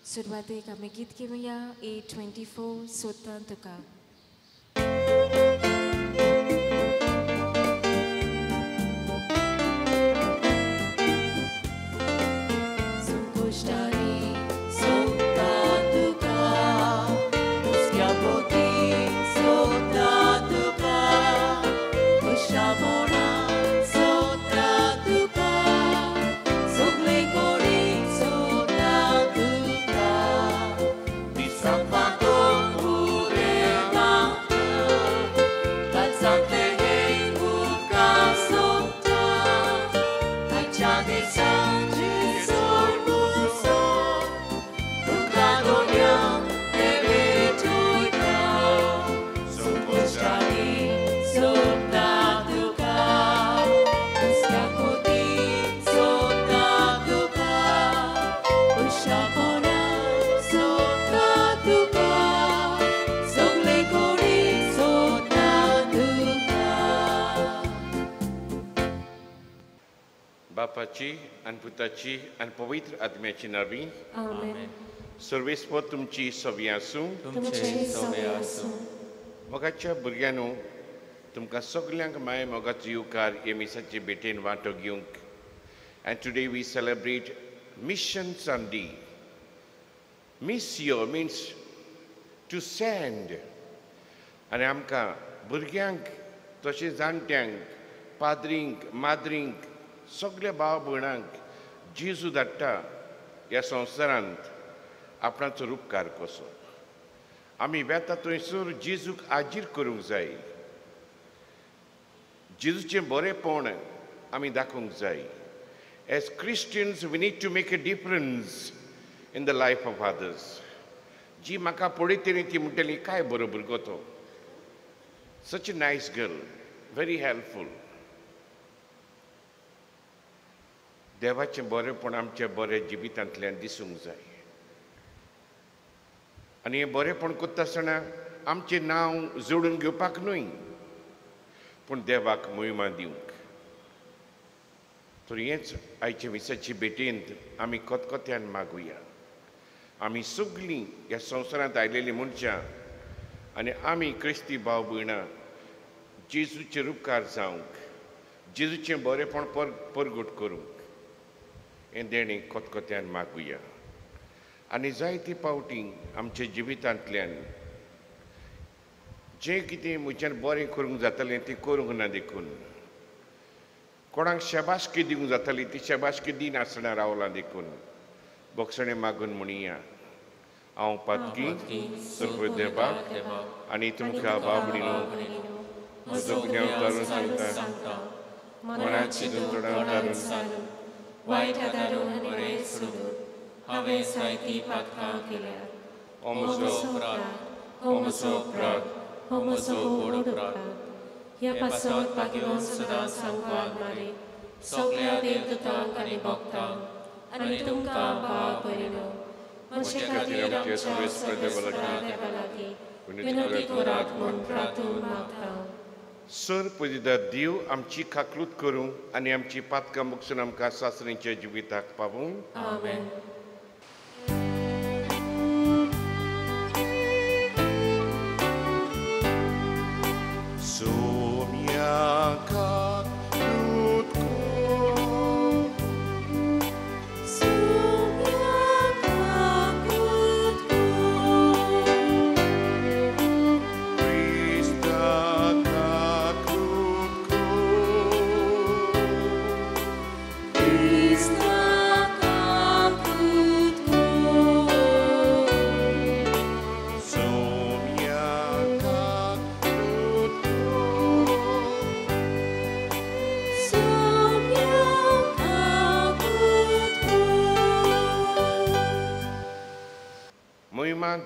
सुरुवातीक आमी गीत घेवया 824 सोदता तुका. बापाची आणि पुताची आणि पवित्र आत्म्याची नावी. आमेन. सर्वेस्पर तुमची सवी आसूं. तुमची सवी आसूं. मोगाच्या भुरग्यांनो, तुमकां सगल्यांक माय मोगाचो येवकार हे मिसाचे भेटेन वांटो घेवंक. And today we celebrate Mission Sunday. Missio means to send. आनी आमकां भुरग्यांक तशें जाणट्यांक, पाद्रींक, माद्रींक, सगळ्या भाव भयणांक जेजू धाडटा ह्या संवसारांत आपणाचो उपकार कसो. आमी वेता थंयसर जेजूक आजीर करूंक जाय. जेजूचें बरेपण आमी दाखोवंक जाय. As Christians, we need to make a difference in the life of others. जी म्हाका पळयतली ती म्हणटली काय बरो भुरगो तो. Such a nice girl, very helpful. देवाचें बरेपण आमच्या बऱ्या जिवितांतल्यान दिसूंक जाय. आनी हें बरेपण करता आसतना आमचें नांव जोडून घेवपाक न्हय, पूण देवाक महिमा दिवंक. तर हेंच आयचे विसाची भेटेंत आमी कोतकोत्यान मागुया. आमी सगळीं ह्या संवसारांत आयिल्लीं मनशां आनी आमी क्रिस्ती भाव भयणां जेजूचेर उपकार जावंक, जेजूचें बरेपण परगट करूंक हें देणें कोतकोत्यान मागुया. आनी जायती पावटी आमच्या जिवितांतल्यान जें कितें म्हज्यान बरें करूंक जातालें तें करूंक ना देखून, कोणाक शाबासकी दिवंक जाताली ती शाबासकी दिनासतना रावलां देखून बोगसणें मागून म्हणया. हांव पातकी सर्व देवाक आनी तुमकां बाबडीनो म्हजो गुन्यांव तारून सांगता. मनात चिंतून तारून वायट आदारून आनी बरें सोडून हांवें जायतीं पातकां केल्यात. हो म्हजो अपराध, हो म्हजो अपराध, हो म्हजो व्हड अपराध. ह्या पासत पाकिवोन सदां सांगपाक मारे सगळ्या देवदूतांक आनी भक्तांक आनी तुमकां भाव भयणो म्हजे खातीर आमच्या सर्वेस्पर देवा लागीं विनंती करात म्हूण प्रार्थून मागता. सर पळयता देव आमची खाकलूत करूं आनी आमची पातकां मुगसून आमकां सासरींच्या जिविताक पावूं. आमेन.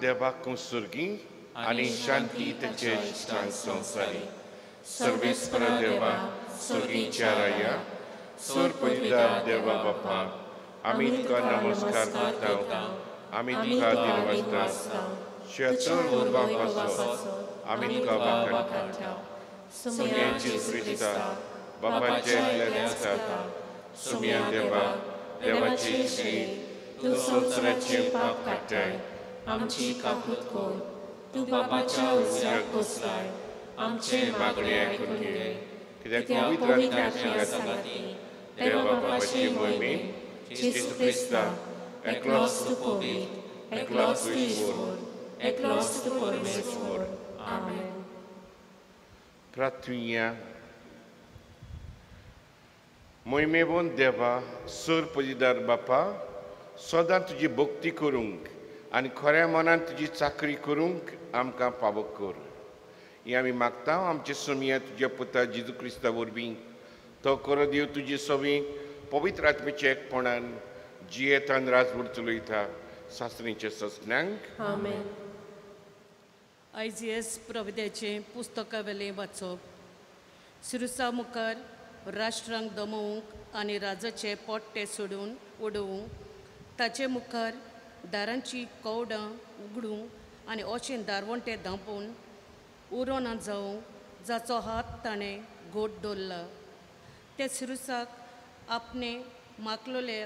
देवाक सुर्गी आनी शांती तेचे इश्टांक संवसारी. सर्वेस्पर देवा सुर्गीच्या राया, सोर पयता देवा बापा, आमी तुका नमस्कार करता. आमी तुका दिनवसता शेतून उर्बाक पासो आमी तुका वाखाणटा. सुमयाची क्रिस्ता बापाचे आसता. सुमया देवा देवाची श्री तू संसाराचे पाप काडटाय आमची काकूट कोर तू बाबाच्या उजव्याक बसलाय आमचे मागणे आयकून घे कित्याक पवित्र आत्म्या सांगाती देवा बापाची मोहिमेन जेसू क्रिस्ता एकलोच तू पवित्र एकलोच तू ईश्वर एकलोच तू परमेश्वर आमेन. प्रार्थुया मोहिमेबोन देवा सर पजिदार बापा सदां तुजी भक्ती करूंक आनी खऱ्या मनान तुजी चाकरी करूंक आमकां फावो कर. ही आमी मागता आमचे सुमिया तुज्या पुता जेजू क्रिस्ता वरवीं तो करो देव तुजी सवी पवित्र आत्म्याच्या एकपणान जियेतान राजभर चलयता सासणीच्या ससण्यांक आमेन. आयज प्रविद्याचें पुस्तकावेलें वाचप. सिरुसा मुखार राष्ट्रांक दमोवंक आनी राजाचे पोट्टे सोडून उडोवंक ताचे मुखार दारांची कवडां उगडूंक आनी अशें दारवंटे धांपून उरो ना जावंक जाचो हात ताणें घोट दवरला. ते सिरुसाक आपणे मागलोले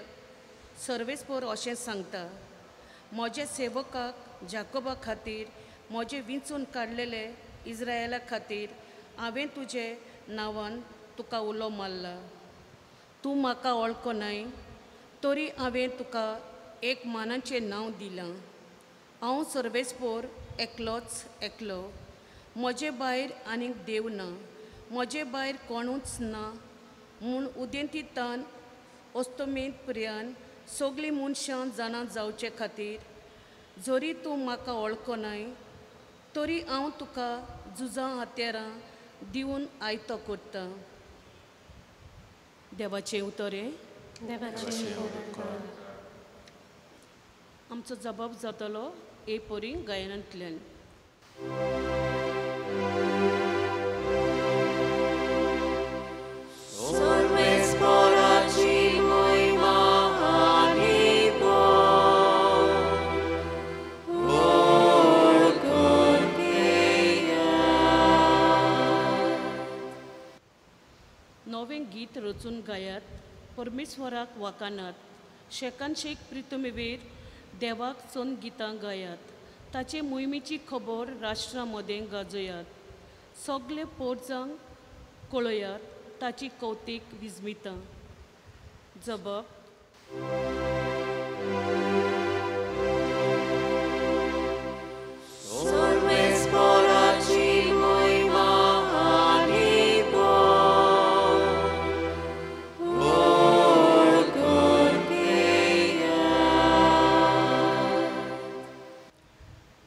सर्वेस्पोर अशें सांगता. म्हज्या सेवकाक जाकोबा खातीर म्हजे विंचून काडलेले इस्रायेला खातीर हांवें तुजे नांवान तुका उलो मारला. तूं म्हाका वळखनाय तरी हांवें तुका एक मानाचें नांव दिलां. हांव सर्वेस्पोर एकलोच एकलो. म्हजे भायर आनीक देव ना. म्हजे भायर कोणूच ना म्हूण उदेंतीतान अस्तमेंत पर्यान सगळीं मनशां जाणां जावचे खातीर जरी तूं म्हाका वळखनाय तरी हांव तुका झुजां हात्यारां दिवन आयतो करता. देवाचें उतरें. आमचो जबाब जातलो हे परी गायनांतल्यान. नवें गीत रचून गायात, परमेश्वराक वाखाणात. शेकान शेक प्रितमेवेर देवाक सोन गितां गायात. ताचे मोहिमेची खबर राष्ट्रां मदें गाजयात. सगळे पोरजांक कळयात ताची कौतीक विजमितां. जबाब.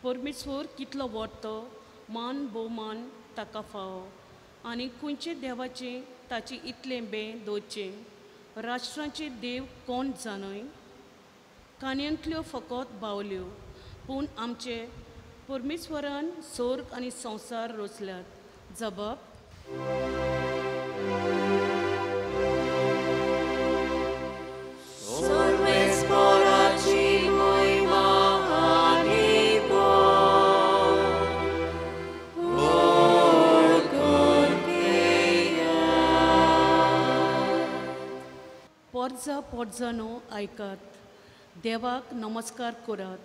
परमेश्वर कितलो व्हडतो मान भोवमान ताका फावो आनी खंयचे देवाचें ताची इतलें बें दोचें. राष्ट्रांचे देव कोण जाणय. कान्यांतल्यो फकत बावल्यो पूण आमचे परमेश्वरान स्वर्ग आनी संवसार रचल्यात. जबाब. पोरजा पोरजानो आयकात. देवाक नमस्कार करात.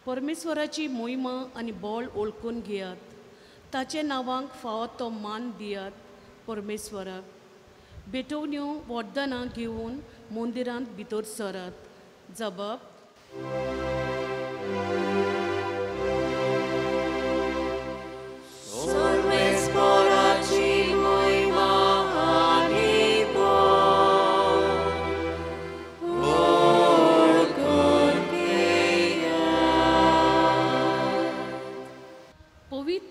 परमेश्वराची मोहिमा आनी बोळ ओळखून घेयात. ताचे नांवांक फावो तो मान दियात परमेश्वराक. बेटवण्यो वरदानां घेवन मंदिरांत भितर सरात. जबाब.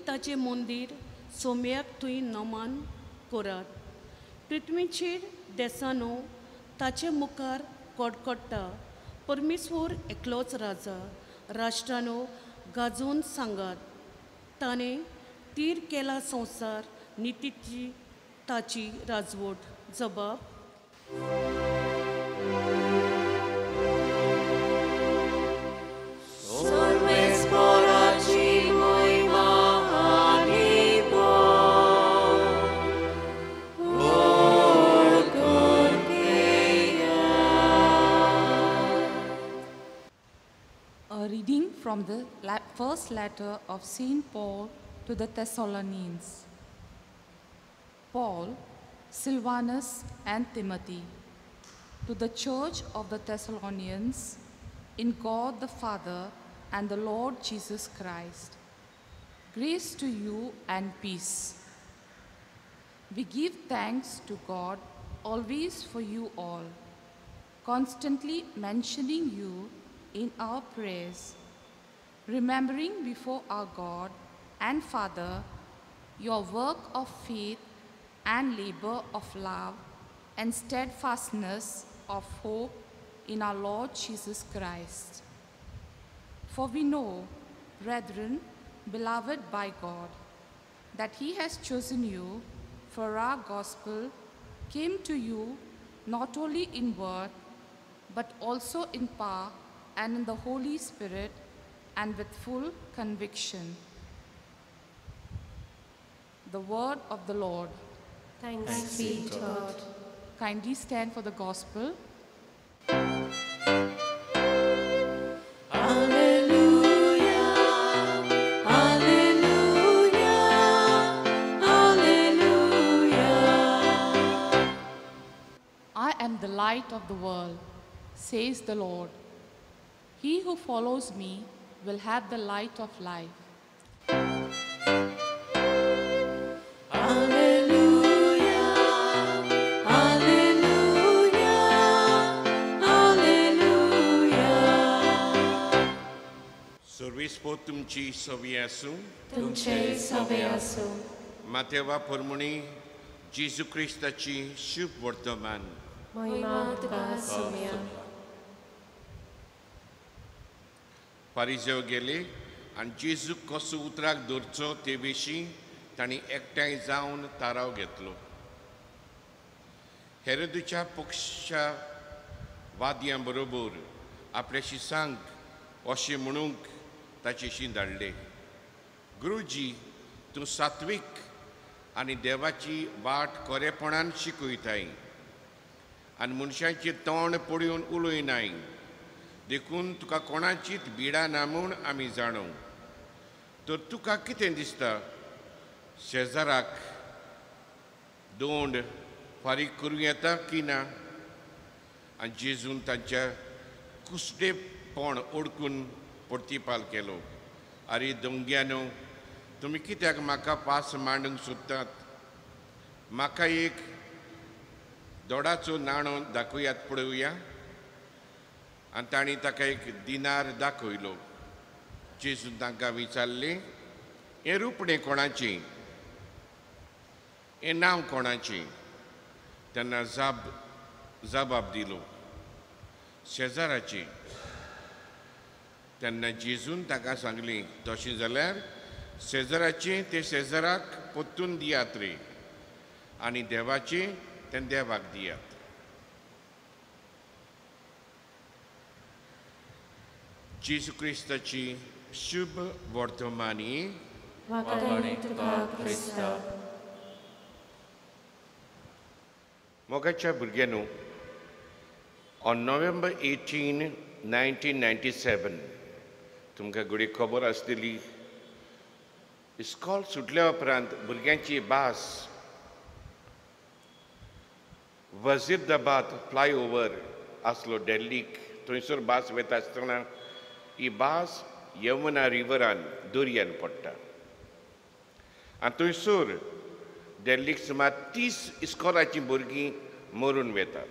ताचे मंदिर सोम्याक थंय नमन करात. पृथ्वीचेर देसांनो ताचे मुखार कडकडटा. परमेश्वर एकलोच राजा. राष्ट्रांनो गाजून सांगात. ताणें तीर केला संवसार नितीची ताची राजवट. जबाब. A reading from the first letter of St. Paul to the Thessalonians. Paul, Silvanus, and Timothy, to the church of the Thessalonians, in God the Father and the Lord Jesus Christ. Grace to you and peace. We give thanks to God always for you all, constantly mentioning you in our prayers, remembering before our God and Father your work of faith and labor of love and steadfastness of hope in our Lord Jesus Christ. For we know, brethren, beloved by God, that he has chosen you, for our gospel came to you not only in word, but also in power and in the Holy Spirit, and with full conviction. The word of the Lord. Thanks be to God. Kindly stand for the gospel. I am the light of the world, says the Lord. He who follows me will have the light of life. सर्विस्पो तुमची सवी आसूं तुमचे सवे असो. माथेवा परमणी जेजू क्रिस्ताची शुभ वर्तमान. महिमा तुका सोम्या. फारिजेव गेले आनी जेजू कसो उतराक दवरचो ते विशीं तांणी एकठांय जावन थाराव घेतलो. हेरोदाच्या पक्षा वाद्यां बरोबर आपल्या शिसांक अशें म्हणूंक ताचेशी धाडले, गुरुजी, तूं सात्वीक आनी देवाची वाट खरेपणान शिकयताय आनी मनशांचें तोंड पडून उलयनाय, देखून तुका कोणाचीच बिडा ना म्हूण आमी जाणो. तर तुका कितें दिसता, शेजाराक दोंड फारीक करूं येता की ना? आनी जेजून तांच्या कुसडेपण ओळखून प्रतिपाल केलो, आरे दोंग्यानो, तुमी कित्याक म्हाका पास मांडूंक सोदतात? म्हाका एक दोडाचो नाणो दाखयात पळोवया. आनी तांणी ताका एक दिनार दाखयलो. जेजून तांकां विचारलें, हें रुपणें कोणाचें? हें नांव कोणाचें? तेन्ना जबाब दिलो, शेजाराचें. तेन्ना जेजून ताका सांगलें, तशें जाल्यार शेजाराचें तें शेजाराक पोत्तून दियात रे, आनी देवाचें तें देवाक दियात. जेजू क्रिस्ताची शुभ वर्तमानी. वखदाणी तुका क्रिस्ता. मोगाच्या भुरग्यांनो, ऑन नोव्हेंबर 18, 1997 तुमकां घडी खबर आसतली, इस्कॉल सुटल्या उपरांत भुरग्यांची भास वजीरदाबाद फ्लायओव्हर आसलो दिल्लीक, थंयसर भास वता आसतना ही भास यमुना रिवरान दर्यान पडटा. आनी थंयसर दिल्लीक सुमार 30 इस्कॉलाचीं भुरगीं मरून वेतात.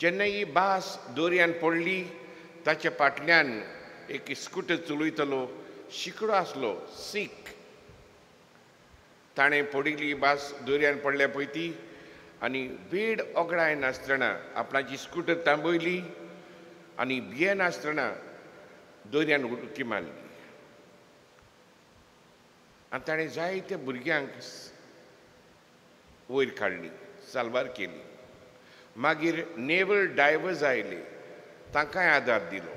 जेन्ना ही भास दर्यान पडली, ताच्या फाटल्यान एक स्कूटर चलयतलो शिकडो आसलो, सीख. ताणें पडिल्ली भास दर्यान पडल्या पळय ती, आनी वेड ओगडाय नासतना आपणाची स्कूटर थांबयली आनी भियेनासतना दर्यान उडकी मारली. आनी ताणें जायत्या भुरग्यांक वयर काडली, साल्वार केली. मागीर नेवल डायवर्स आयले, तांकांय आदार दिलो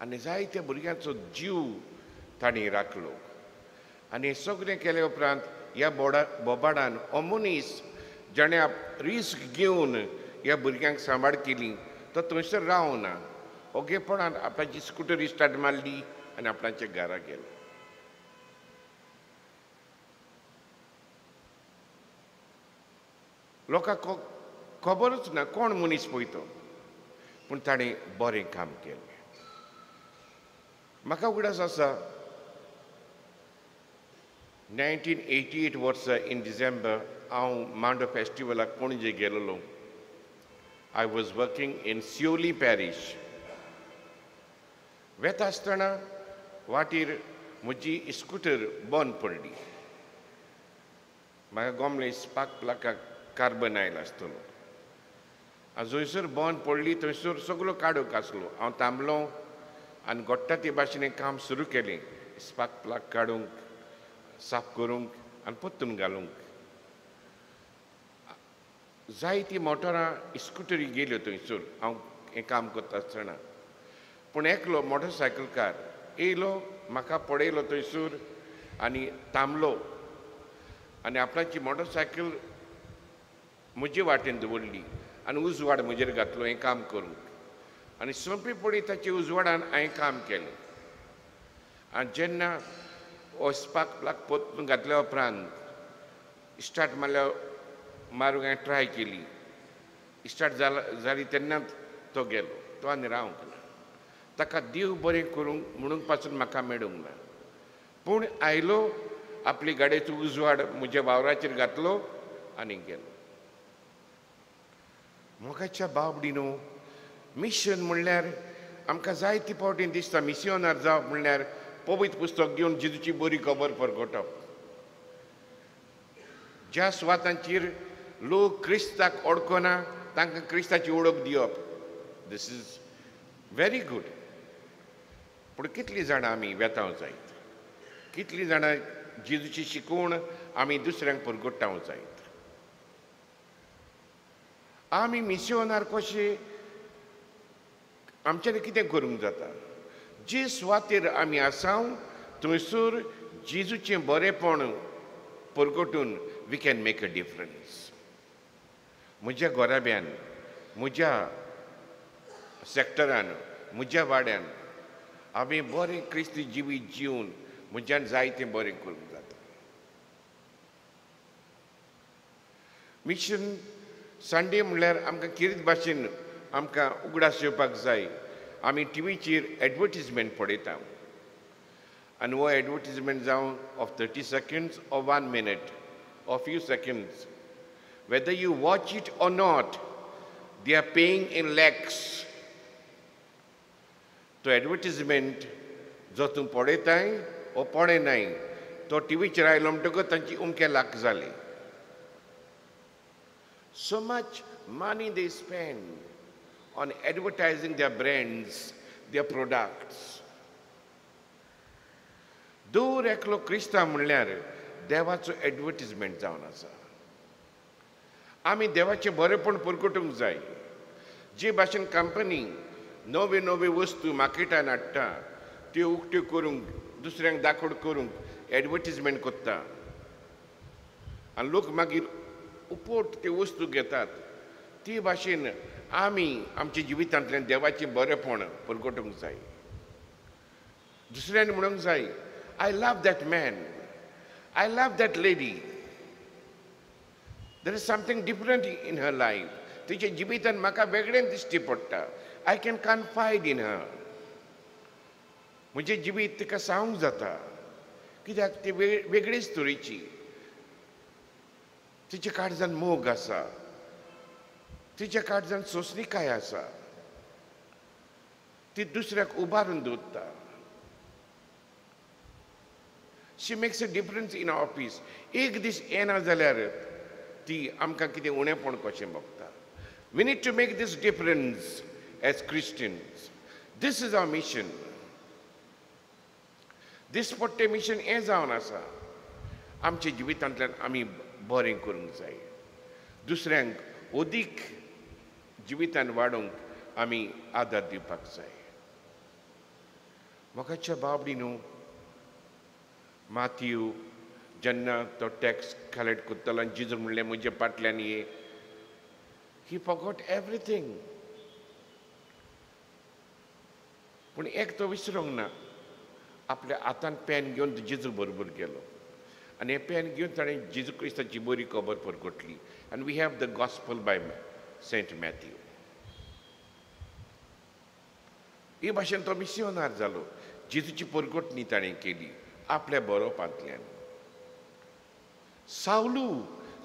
आनी जायत्या भुरग्यांचो जीव तांणी राखलो. आनी हें सगळें केले उपरांत ह्या बोबाडान अमोनीस, जाणें रिस्क घेवन ह्या भुरग्यांक सांबाळ केली, तो थंयसर रावना ओगेपणान आपणाची स्कूटर स्टार्ट मारली आनी आपणाच्या घरा गेलो. लोकांक खबरूच ना कोण मनीस पळयतो, पूण ताणें बरें काम केलें. म्हाका उगडास आसा 1988 वर्सा इन डिसेंबर हांव मांडो फेस्टिवलाक पणजे गेलोलो. I was working in Siolim parish. वेता आसतना वाटेर म्हजी स्कूटर बंद पडली. म्हाका गोमले स्पार्क प्लगाक कार्बन आयला आसतलो. जंयसर बंद पडली थंयसर सगळो काडूंक आसलो. हांव थांबलो आनी घोट्टा ते भाशेन काम सुरू केलें. स्पार्क प्लग काडूंक, साफ करूंक आनी परतून घालूंक. जायती मोटरां स्कूटरी गेल्यो थंयसर हांव हें काम करता आसतना. पूण एकलो मोटरसायकलकार येयलो, म्हाका पळयलो थंयसर आनी थांबलो आनी आपणाची मोटरसायकल म्हजे वाटेन दवरली आनी उजवाड म्हजेर घातलो हें काम करूंक. आनी सोंपेपणी ताचे उजवाडान हांवें काम केलें. आनी जेन्ना हो स्पार्क प्लग परतून घातल्या उपरांत स्टार्ट मारूंक हांवें ट्राय केली. स्टार्ट जाली तेन्नाच तो गेलो. तो आनी रावंक ना. ताका देव बरें करूंक म्हणून पासून म्हाका मेळूंक ना. पूण आयलो, आपली गाडयेचो उजवाड म्हज्या वावराचेर घातलो आनी गेलो. मोगाच्या बाबडीनो, मिशन म्हणल्यार आमकां जायते फावटी दिसता मिसियोनार जावप म्हणल्यार पवित्र पुस्तक घेवन जेजूची बरी खबर परगटप. ज्या सुवातांचेर लोक क्रिस्ताक ओळखना तांकां क्रिस्ताची ओळख दिवप. This is very good. पूण कितलीं जाणां आमी वेताव जायत? कितलीं जाणां जेजूची शिकवण आमी दुसऱ्यांक परगटावंक जायत? आमी मिसियोनार कशे आमच्यानी कितें करूंक जाता? जे सुवातेर आमी आसा थंयसर जेजूचें बरेंपण परगटून we can make a difference. म्हज्या घोराब्यान, म्हज्या सॅक्टरान, म्हज्या वाड्यान आमी बरें क्रिस्ती जिवीत जिवन म्हज्यान जायतें बरें करूंक जाता. मिशन संडे म्हणल्यार आमकां कितें भाशेन आमकां उगडास येवपाक जाय. आमी टीव्हीचेर एडवर्टिजमेंट पळयता आनी हो एडवर्टिजमेंट जावं of 30 seconds or 1 minute or few seconds, whether you watch it or not, they are paying in lakhs. तो एडवर्टिजमेंट जो तूं पळयताय वो पळयनाय तो टीव्हीचेर आयलो म्हणटकच तांची उमके लाख जाले. So much money they spend on advertising their brands, their products. दूर एकलो क्रिस्तांव म्हणल्यार देवाचो एडवर्टिजमेंट जावन आसा. आमी देवाचें बरेंपण परगटूंक जाय. जे भाशेन कंपनी नवे नवे वस्तू मार्केटान हाडटा त्यो उक्त्यो करूंक, दुसऱ्यांक दाखोवड करूंक एडवर्टिजमेंट करता आनी लोक मागीर उपोट त्यो वस्तू घेतात. ती भाशेन आमी आमच्या जिवितांतल्यान देवाचें बरेंपण परगटूंक जाय. दुसऱ्यांनी म्हणूंक जाय, I love that man, I love that lady. There is something different in her life. तिच्या जिवितांत म्हाका वेगळें दिश्टी पडटा. आय कॅन कन्फायड इन हर. म्हजें जिवीत तिका सांगूंक जाता कित्याक ती वेगळीच तरेची. तिच्या काळजांत मोग आसा, तिच्या काळजांत सोंसणीकाय आसा. ती दुसऱ्याक उबारून दवरता. She makes a difference in office. एक दीस येना जाल्यार ती आमकां कितें उणेंपण कशें बगता. We need to make this difference as Christians. This is our mission. दिसपट्टें मिशन हें जावन आसा. आमच्या जिवितांतल्यान आमी बरें करूंक जाय. दुसऱ्यांक अदीक जिवितान वाडोवंक आमी आदार दिवपाक जाय. मोगाच्या बाबडीनो, माथ्यू जेन्ना तो टॅक्स कलेक्ट करतलो आनी जेजू म्हणलें म्हज्या फाटल्यान ये, ही फॉगॉट एवरीथींग. पूण एक तो विसरूंक ना, आपल्या हातान पेन घेवन जेजू बरोबर गेलो आनी हें पेन घेवन ताणें जेजू क्रिस्ताची बरी खबर परगटली. आनी we have the gospel by Saint Matthew. हे भाशेन तो मिस्योनार जालो. जेजूची परगटणी ताणें केली आपल्या बरोवपांतल्यान. सावलू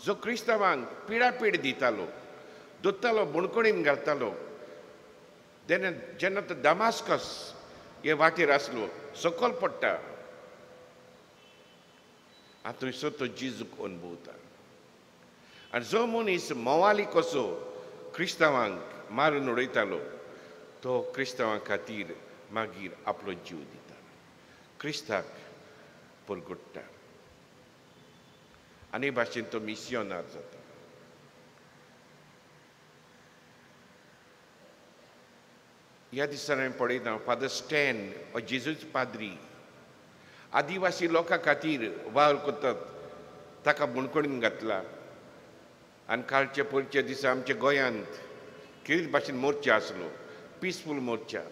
जो क्रिस्तांवांक पिडापीड दितालो, दोत्तालो, बुणकुणीन घालतालो, जेन्ना तो दमास्कस हे वाटेर आसलो, सकयल पडटा, आनी थंयसर तो जेजूक अनुभवता. आनी जो मनीस मोवाली कसो क्रिस्तांवांक मारून उडयतालो, तो क्रिस्तांवां खातीर मागीर आपलो जीव दिता, क्रिस्ताक परगट्टा. आनी भाशेन तो मिस्योनार जाता. ह्या दिसांनी हांवें पळयता फादर स्टॅन हो जेजूच पाद्री आदिवासी लोकां खातीर वावर करतात, ताका बुणकुणीन घातला. आनी कालचे परचे दिसा आमच्या गोंयांत कितें भाशेन मोर्चा आसलो, पिसफूल मोर्चा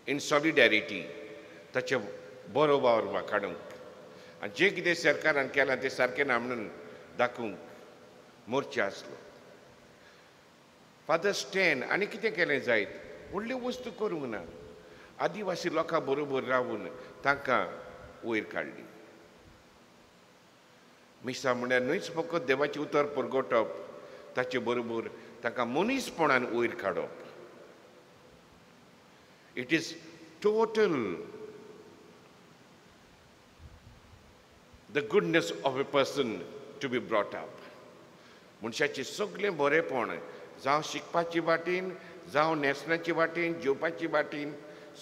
इन सॉलिडॅरिटी, ताचे बरो वावर वाखाणूंक आनी जें कितें सरकारान केलां तें सारकें ना म्हणून दाखोवंक मोर्चा आसलो. फादर स्टॅन आनी कितें केलें जायत, व्हडल्यो वस्तू करूंक ना, आदिवासी लोकां बरोबर रावून तांकां वयर काडली. मिसा म्हळ्यार न्हयच फकत देवाचें उतर परगटप, ताचे बरोबर तांकां मनीसपणान वयर काडप. It is total the goodness of a person to be brought up. मनशाचें सगळें बरेंपण जावं शिकपाचे वाटेन, जावं न्हेसण्याचे वाटेन, जेवपाचे वाटेन,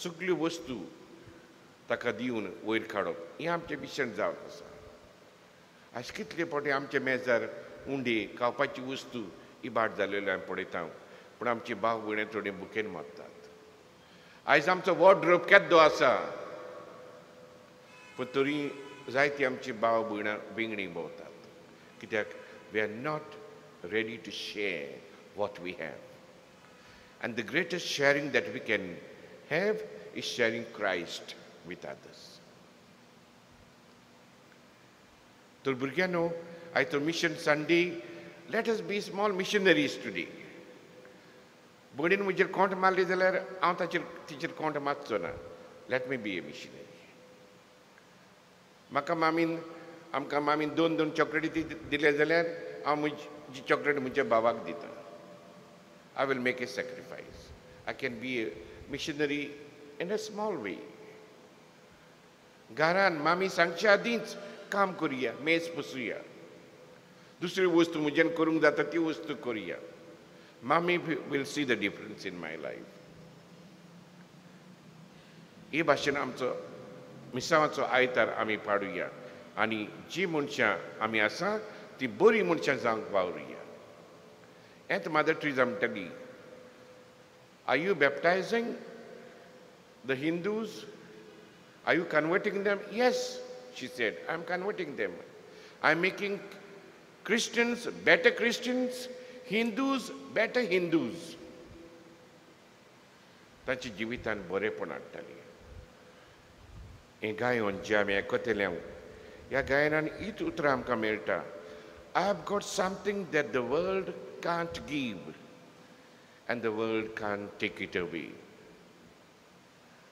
सगळ्यो वस्तू ताका दिवन वयर काडप, हें आमचें मिशन जावप आसा. आयज कितले फावटी आमच्या मेजार उंडे खावपाची वस्तू इबाड जालेल्यो हांवें पळयता, पूण आमची भाव भयणी थोडी बुकेन मारतात. आयज आमचो वॉर्डरोब केद्दो आसा, पूण तरी जायती आमची भाव भयणां बेंगणी भोंवतात, कित्याक we are not ready to share what we have. And the greatest sharing that we can have is sharing Christ with others. So, Burgiano, I thought Mission Sunday, let us be small missionaries today. Bodin mujir count malli jalar, aun teacher count matso na. Let me be a missionary. Amka mamin don chocolate dile jalar, aun muj chocolate mujhe babak dita. I will make a sacrifice. I can be a missionary in a small way. Garan, mami सांगच्या आदींच काम करूया, मेज पुसूया. दुसरी वस्तू म्हज्यान करूंक जाता ती वस्तू करूया. Mami will see the difference in my life. हे भाशेन आमचो मिसावाचो आयतार आमी पाडुया आनी जी मनशां आमी आसा ती बरी मनशां जावंक वावरुया. And Mother Teresa म्हणटाली, are you baptizing the Hindus? Are you converting them? Yes, she said, I'm converting them. I'm making Christians better Christians, Hindus better Hindus. तांची जिवितान बरेपण हाडटाली. हें गायन जें आमी आयकतले ह्या गायनान हीच उतरां आमकां मेळटा. I have got something that the world can't give and the world can't take it away.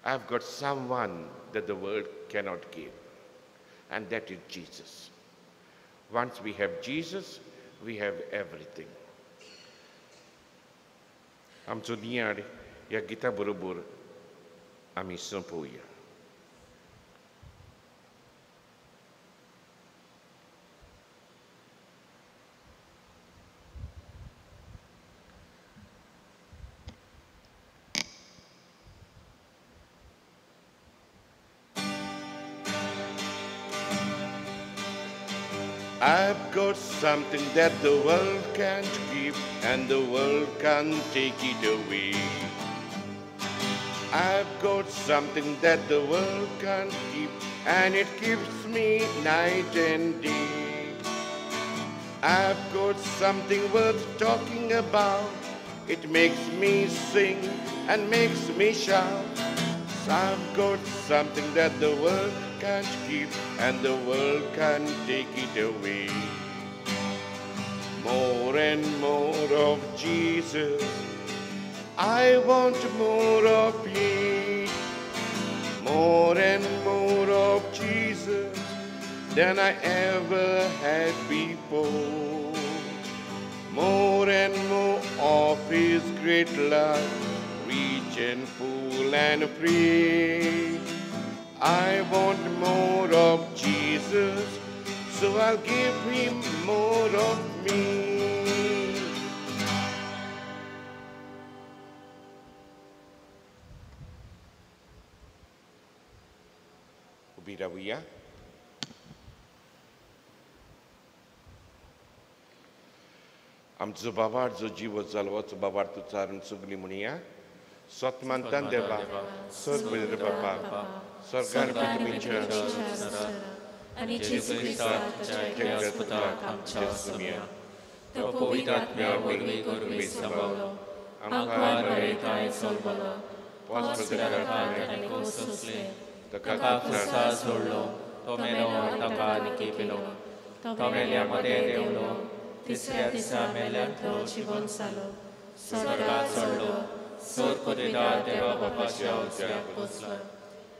I've got someone that the world cannot give, and that is Jesus. Once we have Jesus, we have everything. आमचो नियाड ह्या गिता बरोबर आमी सोंपोवया. I've got something that the world can't give and the world can't take it away. I've got something that the world can't give and it keeps me night and day. I've got something worth talking about. It makes me sing and makes me shout. I've got something that the world can't keep and the world can't take it away. More and more of Jesus, I want more of Him. More and more of Jesus than I ever had before. More and more of His great love, rich and full and free. I want more of Jesus, so I'll give Him more of me. Ubi rawiya. आमचो बाबार जो जीव जालो बाबार तू चारून सुगली म्हणया स्वतमंतान देवा स्वर्ग बळीर बापा स्वर्गार तुमच्या आणि जेजू ख्रिस्ताच्या अस्पताळात आमच्या सुमिया तो पवित्र आत्म्या वरवी गुरवी सांभाळलो आमकां बरयताय सोलवलो पॉस्पदार आनी कोसले ताका खुसा सोडलो तो मेलो ताका आनी पिलो तो मेल्या मध्ये देवलो तिसऱ्या दिसा मेल्यांतलो जिवन जालो स्वर्गात चडलो सोर कुदिदार देवा बापाच्या उजव्याक बसला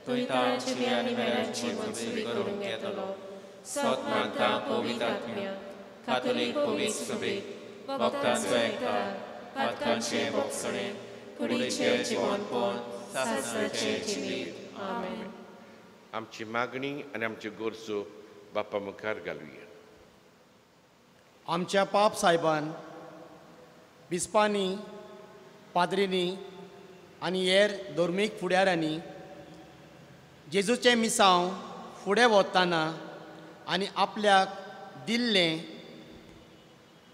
थंय तांची आनी मेल्यांची मंजुरी करून घेतलो सतमानता पवित्र आत्म्या कातोलीक पवित्र सभेक भक्तांचो एकठांय पातकांचे भोगसणे कुडीचें जिवनपण सासणाचें जिवीत आमेन. आमची मागणी आनी आमच्यो गरजो बापा मुखार घालुया. आमच्या पाप साहेबान बिस्पांनी पाद्रींनी आनी हेर धर्मीक फुडाऱ्यांनी जेजूचें मिसांव फुडें व्हरतना आनी आपल्याक दिल्लें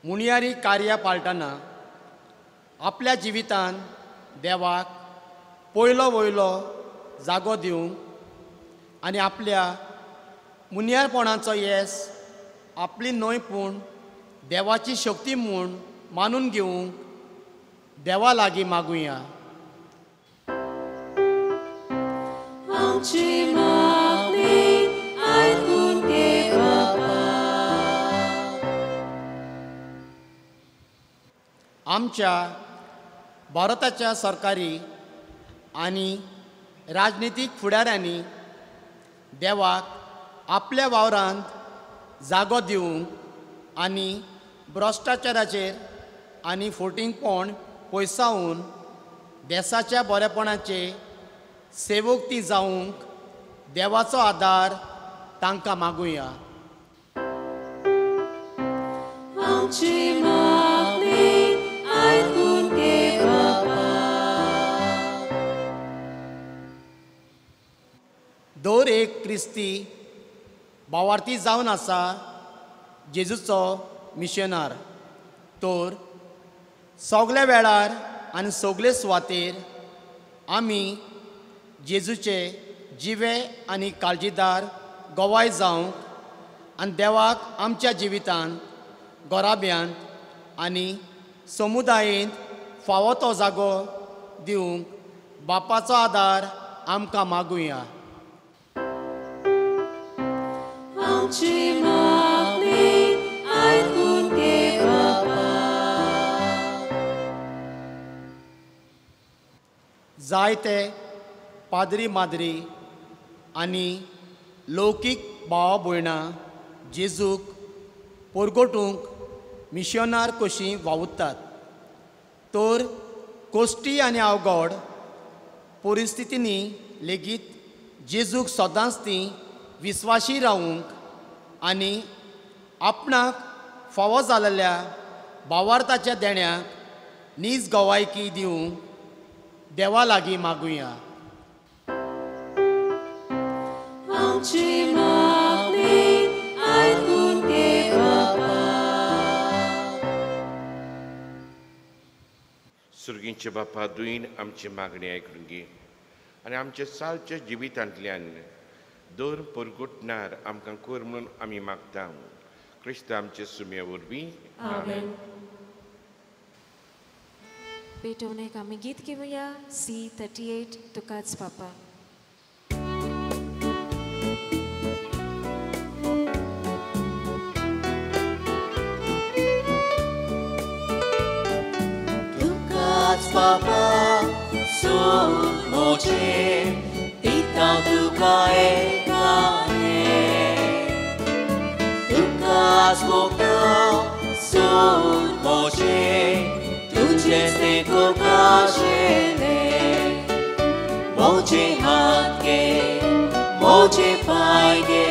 मुणयारी कार्य पाळटना आपल्या जिवितान देवाक पयलो वयलो जागो दिवंक आनी आपल्या मुनियारपणाचो येस आपली न्हयपूण देवाची शक्ती म्हूण मानून घेवंक देवा लागीं मागुया. आमची मागणी आयकून घे बाबा. आमच्या भारताच्या सरकारी आनी राजनितीक फुडाऱ्यांनी देवाक आपल्या वावरांत जागो दिवंक आनी भ्रश्टाचाराचेर आनी फटींगपण पयसावून देशाच्या बरेपणाचे सेवक ती जावंक देवाचो आदार तांकां मागुया. आमची मागणी आयकून घे बाबा. दर एक क्रिस्ती भावार्थी जावन आसा जेजूचो मिशनार. तर सगल्या वेळार आनी सगले सुवातेर आमी जेजूचे जिवे आनी काळजीदार गोवाय जावंक आनी देवाक आमच्या जिवितांत घोराब्यांत आनी समुदायेंत फावो तो जागो दिवंक बापाचो आदार आमकां मागुया. आमची मागणी आयकून घे बाबा. जायते पाद्री माद्री आनी लौकीक भावा भयणां जेजूक परगटूंक मिशनार कशीं वावुरतात. तर कोश्टी आनी अवघड परिस्थितींनी लेगीत जेजूक सदांच ती विस्वाशी रावूंक आनी आपणाक फावो जाल्ल्या भावार्थाच्या देण्याक नीज गोवायकी दिवंक देवा लागीं मागुया. आमची मागणी आयकून घे बाबा. सुर्गींचे बापा दुयीन आमची मागणी आयकून घे आनी आमच्या सालच्या जिवितांतल्यान दर परगटणार आमकां कर म्हणून आमी मागता. क्रिस्त आमचे सुमये वरवीं आमेन. पेटवणेक आमी गीत घेवया C38 तुकाच बापा. तुकाच बाबा सूर मोचे दिता तुका एकाने तुकाच भोगता सूर मोचे तुझेच ते कोकाशेले मोचे हात घे मोचे पाय घे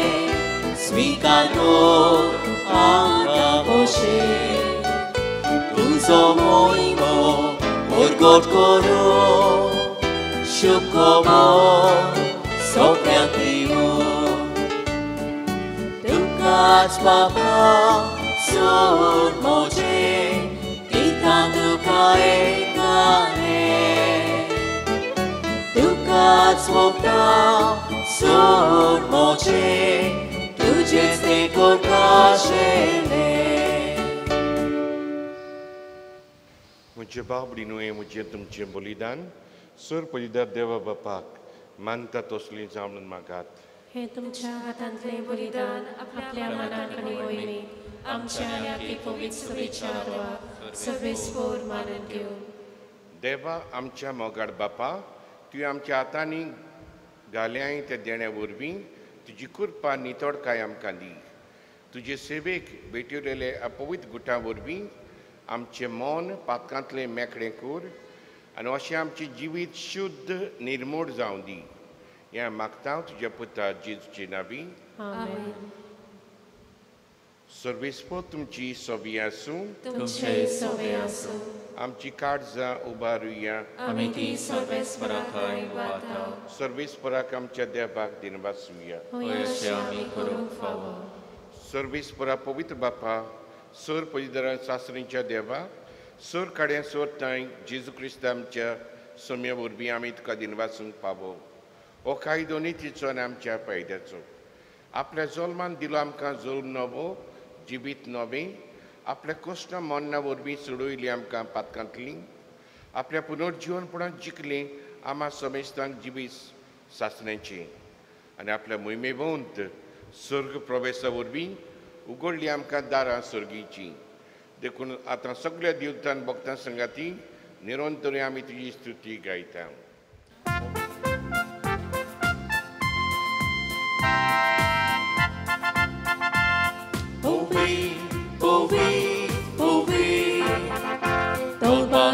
स्वीकार कर आज्ञा मोशे तुझो मोहिमो उरगोट करो शुकोमो सगळ्यांक दिवून तुकाच बाबा सूर मोचे दिता तुका एकाने तुकाच भोगता सूर मोचे तुझेच ते कोकाशेले म्हजे बाबडीनो हें म्हजें तुमचें बलिदान सर पयलीं देवा बापाक मानता तसलीं जावन मागात हे तुमच्या हातांतले बलिदान आपल्या मनाक आनी मोहिमेक आमच्या ह्या पवित्र सभेच्या आदवाक सर्वेस्पोर मानून घेवन देवा आमच्या मोगाड बापा तुवें आमच्या हातांनी घाल्याय त्या देण्या वरवीं तुजी कृपा नितळकाय आमकां दी तुजे सेवेक भेटयलेले अपवित्र गुटां वरवीं आमचें मन पातकांतलें मेकळें कर आनी अशें आमचें जिवीत शुद्ध निर्मोळ जावं दी हें मागता तुज्या पुता जेजूचे नांवी आमेन. सर्वेस्पोर तुमची सोबी आसूं तुमचे सवे आसूं आमची काळजां उबारुया आमी ती सर्वेस्पराकाय वाता सर्वेस्पराक आमच्या देवाक दिनवासुया अशें आमी करूंक फावो. सर्वेस्परा पवित्र बापा सर पयलीं सासरींच्या देवा सर काड्या सर थंय जेजू क्रिस्त आमच्या सम्या वरवीं आमी तुका दिनवासूंक पावो हो कायदो नितीचो आनी आमच्या फायद्याचो आपल्या जल्मान दिलो आमकां जल्म नवो जिवीत नवें आपल्या कश्टां मरणा वरवीं सोडयली आमकां पातकांतलीं आपल्या पुनर्जीवनपणांत जिखलीं आमा समेस्तांक जिवीत सासण्याचें आनी आपल्या मोहिमेवंत सर्ग प्रवेशा वरवीं उगडली आमकां दारां सर्गीचीं देखून आतां सगळ्या दिवतां भक्तां संगाती निरंतरी आमी तुजी स्तुती गायता.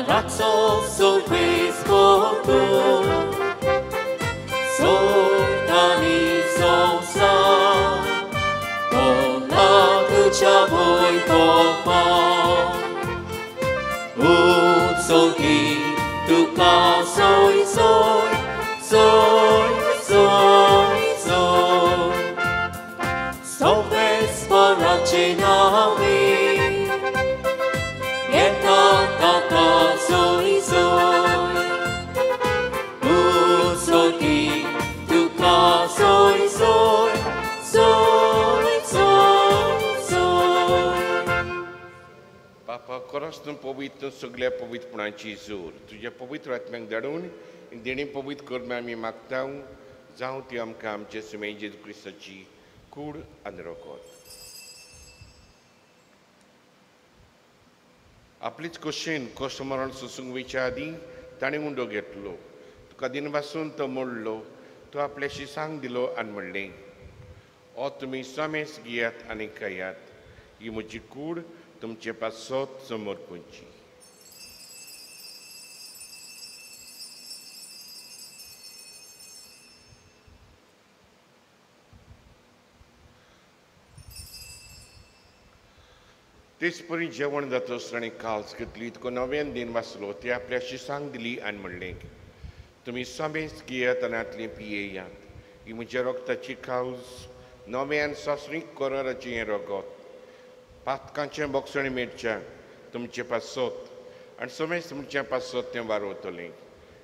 Razzo sorvesporto Sotani sosa Ona tucia voi popa Utsoki tuka soi soi Soi soi soi Sorvesporace navi Eta tata soi soi Utsoki tuka soi soi Soi soi soi बापा खरोच पवित्र सगळ्या पवित्रपणाची जोर तुज्या पवित्र आत्म्याक धाडून देणी पवित्र करून आमी मागता जावं ती आमकां आमचे सुमे जेजू क्रिस्ताची कूड आनी रोखोत. आपलीच खोशेन कश्ट मरण सोसूंक वयच्या आदीं ताणें उंडो घेतलो तुका दिनवासून तो मोडलो तो आपल्याशी सांग दिलो आनी म्हणलें हो तुमी समेस घेयात आनी खायात ही म्हजी कूड तुमचे पासत समोर पोंची. तेच परी जेवण जाता ताणें काल्स घेतली तुका नव्यान दिन वाचलो ती आपल्याशी सांग दिली आनी म्हणलें तुमी समेस घेयात आनी आतलें पियेयात ही म्हज्या रोगताची कावज नव्यान सासरीक कोराराचें हें रगत पातकांचें बोगसणी मेटच्या तुमचे पासत आनी समेस तुमच्या पासत तें वारोवतलें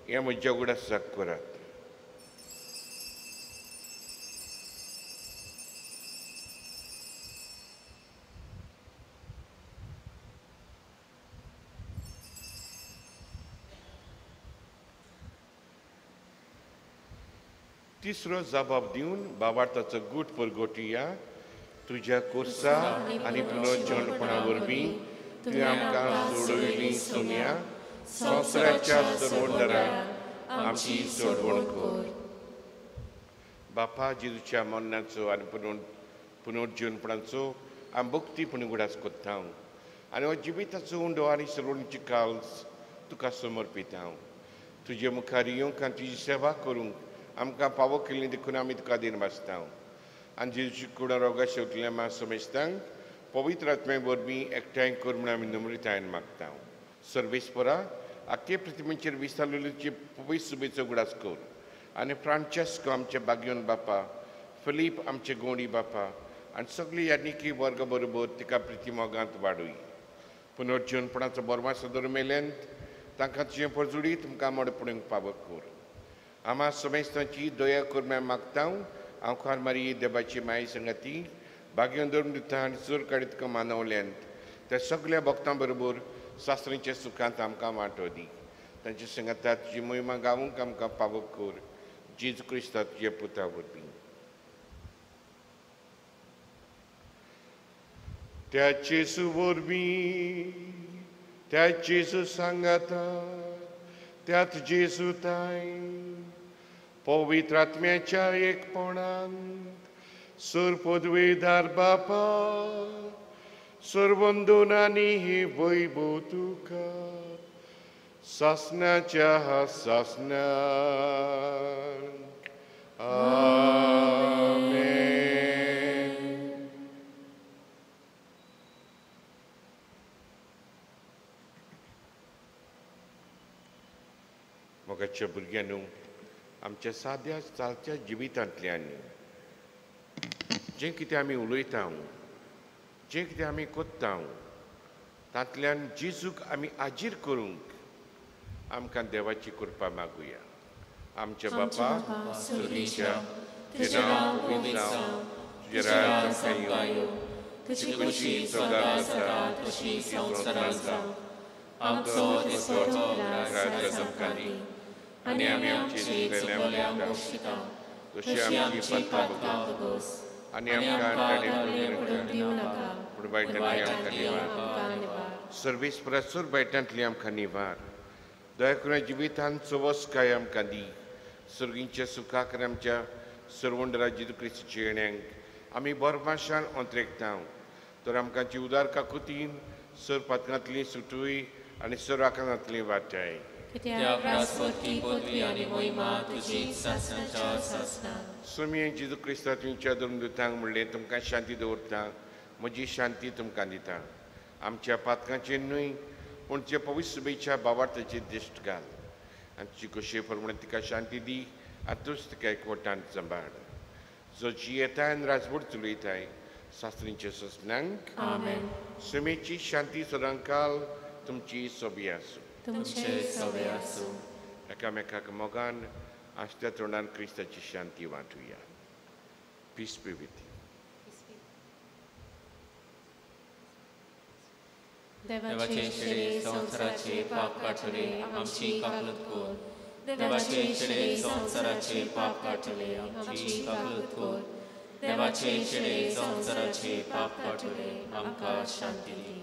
हें म्हज्या उगडासाक करात. तिसरो जबाब दिवन बाबार्थाचो गूट परगोटिया तुज्या कोर्सा आनी पुनर्जीवनपणा वरवीं तुवें आमकां सोडयलीं सुम्या संवसाराच्या सोडवणारा आमची सोडवण कर. बापा जेजूच्या मरणाचो आनी पुनर्जीवनपणाचो आमी भक्तीपणी उगडास कोत्ता आनी हो जिविताचो उंडो आनी सर्वणीची काल तुका समर्पिता. तुजे मुखार येवंक आनी तुजी सेवा करूंक आमकां फावो केल्ली देखून आमी तुका दिन वाचता. आनी जेजूची कुडा रोगा शेवटल्या मा समेस्तांक पवित्र आत्मे वरवीं एकठांय कर म्हूण आमी नम्रतायेन मागता. सर्वेस्परा आख्खे पृथ्वीचेर विस्तारलेल्यो पवित्र सुबेचो उगडास कर आनी फ्रांचेस्को आमचे बागयोन बापा, फिलीप आमचे गोंडी बापा आनी सगळी यानिकी वर्ग बरोबर तिका प्रिती मोगांत वाडूय. पुनर्जीवनपणाचो बोरमास दरमेल्यांत तांकां तुजें परजुडी तुमकां मोडपणूंक फावो कर. आम्हा समेस्तांची दया कर म्हूण मागता. हांव खार मारी देवाची माय संगती बागयोन धरून दिता आनी चोर काडीत तुका मानवल्यांत त्या सगळ्या भक्तां बरोबर सासरीच्या सुखांत आमकां वांटो दी. तांचे संगतात तुजी महिमा गावूंक आमकां फावो कर. जेजू क्रिस्ता तुजे पुता वरवीं. त्याचे सुवरवीं त्या जेजू सांगाता त्यात जेजू ताय पवित्र आत्म्याच्या एकपणांत सर पदवेदार बापा सर्वंदोनांनी ही वैभव तुका सासनाच्या सासनान. आमेन. मोगाच्या भुरग्यांनो, आमच्या साद्या चालच्या जिवितांतल्यान जें कितें आमी उलयता, जें कितें आमी कोत्ता, तांतल्यान जेजूक आमी आजीर करूंक आमकां देवाची कृपा मागुया. आमच्या बापा सुर्गीच्या तुजें नांव पवित्र जावं, तुजें राज्य येवं, तुजी खुशी स्वर्गांत आसा तशी संवसारांत जावं. आमचो दिसो रात आमकां दी आनी आमी आमची चुकल्यांक बक्षिता तशी आमची पातकां भोगोस आनी आमकां पडून दिवं नाका पूण वायटांतली आमकां निवार. सर्वेस्परासोर वायटांतली आमकां निवार. दया करून जिवितांत चवस्काय आमकां दी. सर्गींच्या सुखाक आनी आमच्या सर्वंडरा जेजू क्रिस्ताच्या येण्याक आमी बोरमाशान अंतरेकता. तर आमकां जी उदार काकुतीन सर पातकांतली सुटूय आनी सर आकांतांतली वाटाय. कित्याक रासवती पदवी आनी महिमा तुजी सासणाच्या सासना. सुमी जेजू क्रिस्ता तुमच्या धरून दितांक म्हणलें तुमकां शांती दवरता, म्हजी शांती तुमकां दिता. आमच्या पातकांचेर न्हय पूण जे पवित्र सुबेच्या भावार्थाचेर दिश्ट घाल आनी तुजी खोशये प्रमाणे तिका शांती दी आनी तूंच तिका एकवटान सांबाळ. जो जी येताय आनी राजवट चलयताय सासरींच्या ससनांक आमेन. सुमेची शांती सदांकाल तुमची सोबी आसूं. तुमचे सवे आसूं. एकामेकाक मोगान आसत्या तोंडान क्रिस्ताची शांती वांटुया. Peace be with you. देवाचे शेडे संवसाराचे पाप काटले आमची काकलूत कर. देवाचे शेडे संवसाराचे पाप काटले आमची काकलूत कर. देवाचे शेडे संवसाराचे पाप काटले आमकां शांती दी.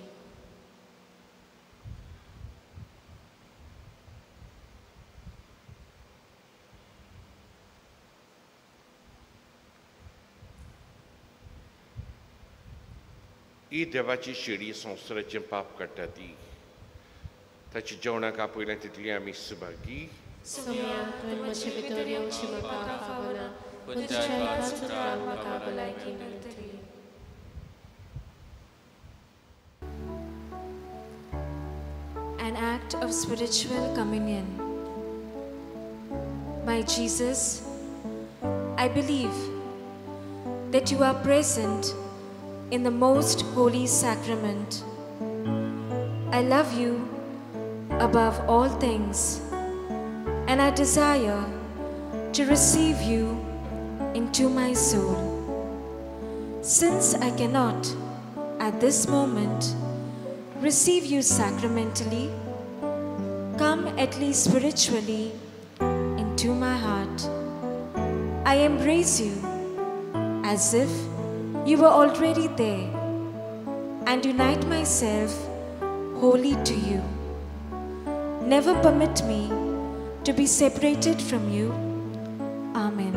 ही देवाची शेडी संवसाराचें पाप काडटा ती. ताच्या जेवणाक आपयल्या तितली आमी सुभागी. सुम्या तुवें म्हजे भितर येवची म्हाका फावना, पूण तुज्या एकाच उतरान म्हाका भलायकी मेळटली. An act of spiritual communion. My Jesus, I believe that you are present in the most holy sacrament. I love you above all things, and I desire to receive you into my soul. Since I cannot, at this moment, receive you sacramentally, come at least spiritually into my heart. I embrace you as if you were already there and unite myself wholly to you. never permit me to be separated from you. Amen.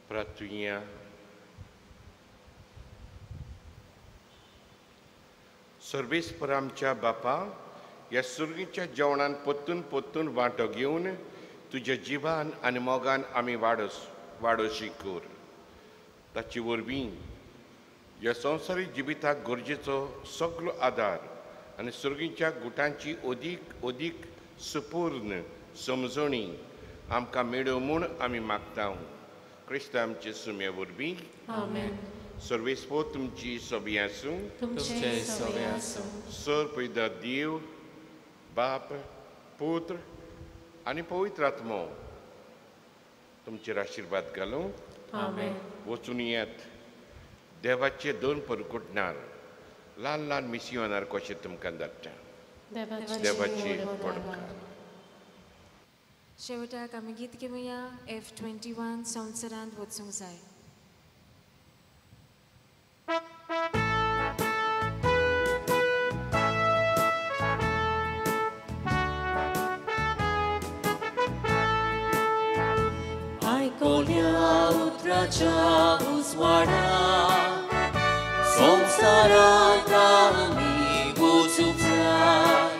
Pratunha. सर्वेस्पर आमच्या बापा, ह्या सुरगीच्या जेवणान पोत्तून पोत्तून वांटो घेवन तुज्या जिवान आनी मोगान आमी वाडोशी कर. ताचे वरवीं ह्या संवसारी जिविताक गरजेचो सगळो आदार आनी सुरगीच्या गुटांची ओदीक सुपूर्ण समजणी आमकां मेळो म्हूण आमी मागता. क्रिस्त आमचे सुम्या वरवीं. आमेन. सर्वेस्पर तुमची सोबी आसूं. तुमचे सोबे आसूं. सर पयदा देव, बाप, पुत्र आनी पवित्र आत्मो तुमचेर आशिर्वाद घालूं. आमेन. वचून येत देवाचे दोन परकुटणार ल्हान ल्हान मिसियोनार कशें तुमकां धाडटा. देवाची पडकार. शेवटाक आमी गीत घेवया. F21 संवसारांत वचूंक जाय. आयकोल्या उतराच्या उजवाडा संवसारांत आमी वचूंक जाय.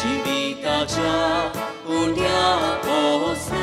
जिविताच्या उंड्या पोसना